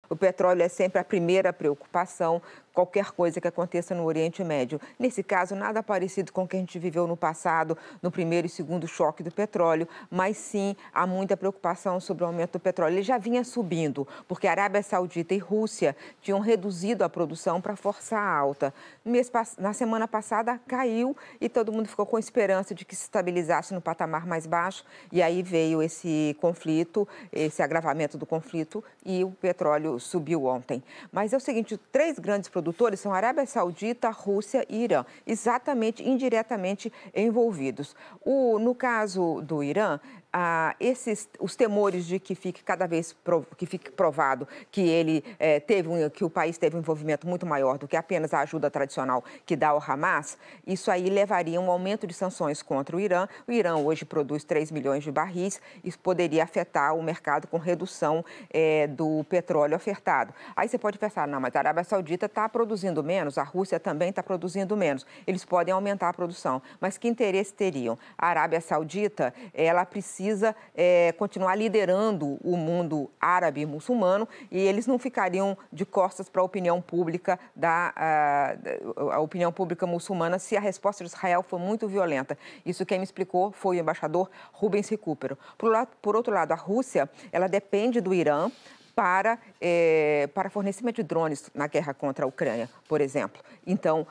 O petróleo é sempre a primeira preocupação, qualquer coisa que aconteça no Oriente Médio. Nesse caso, nada parecido com o que a gente viveu no passado, no primeiro e segundo choque do petróleo, mas sim há muita preocupação sobre o aumento do petróleo. Ele já vinha subindo, porque a Arábia Saudita e Rússia tinham reduzido a produção para forçar a alta. Na semana passada caiu e todo mundo ficou com esperança de que se estabilizasse no patamar mais baixo, e aí veio esse conflito, esse agravamento do conflito, e o petróleo subiu ontem. Mas é o seguinte, 3 grandes produtores são a Arábia Saudita, Rússia e Irã, exatamente, indiretamente envolvidos. No caso do Irã, os temores de que fique provado que que o país teve um envolvimento muito maior do que apenas a ajuda tradicional que dá ao Hamas, isso aí levaria a um aumento de sanções contra o Irã. O Irã hoje produz 3 milhões de barris, isso poderia afetar o mercado com redução do petróleo ofertado. Aí você pode pensar, não, mas a Arábia Saudita está produzindo menos, a Rússia também está produzindo menos. Eles podem aumentar a produção, mas que interesse teriam? A Arábia Saudita, ela precisa continuar liderando o mundo árabe e muçulmano, e eles não ficariam de costas para a opinião pública a opinião pública muçulmana se a resposta de Israel for muito violenta. Isso quem me explicou foi o embaixador Rubens Recupero. Por outro lado, a Rússia, ela depende do Irã para fornecimento de drones na guerra contra a Ucrânia, por exemplo. Então,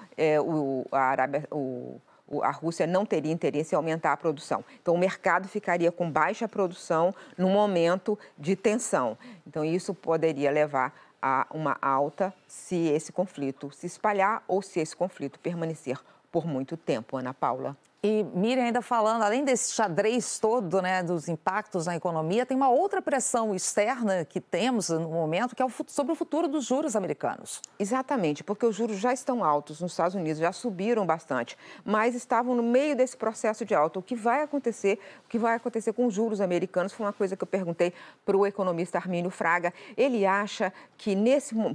a Rússia não teria interesse em aumentar a produção. Então, o mercado ficaria com baixa produção num momento de tensão. Então, isso poderia levar a uma alta se esse conflito se espalhar ou se esse conflito permanecer por muito tempo, Ana Paula. E Miriam, ainda falando, além desse xadrez todo, né, dos impactos na economia, tem uma outra pressão externa que temos no momento, que é sobre o futuro dos juros americanos. Exatamente, porque os juros já estão altos nos Estados Unidos, já subiram bastante, mas estavam no meio desse processo de alta. O que vai acontecer com os juros americanos foi uma coisa que eu perguntei para o economista Armínio Fraga. Ele acha que,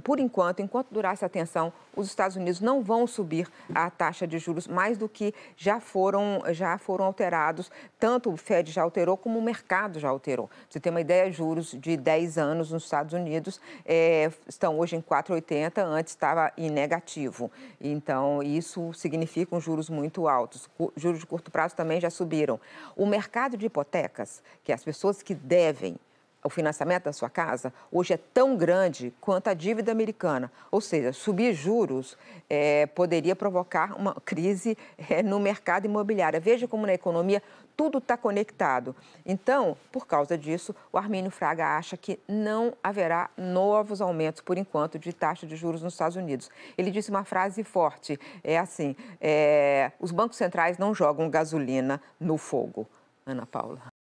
por enquanto durar essa tensão, os Estados Unidos não vão subir a taxa de juros mais do que já foram alterados. Tanto o Fed já alterou, como o mercado já alterou. Pra você ter uma ideia, juros de 10 anos nos Estados Unidos estão hoje em 4,80, antes estava em negativo. Então, isso significa juros muito altos. Juros de curto prazo também já subiram. O mercado de hipotecas, que as pessoas que devem o financiamento da sua casa, hoje é tão grande quanto a dívida americana. Ou seja, subir juros poderia provocar uma crise no mercado imobiliário. Veja como na economia tudo está conectado. Então, por causa disso, o Armínio Fraga acha que não haverá novos aumentos, por enquanto, de taxa de juros nos Estados Unidos. Ele disse uma frase forte, os bancos centrais não jogam gasolina no fogo. Ana Paula.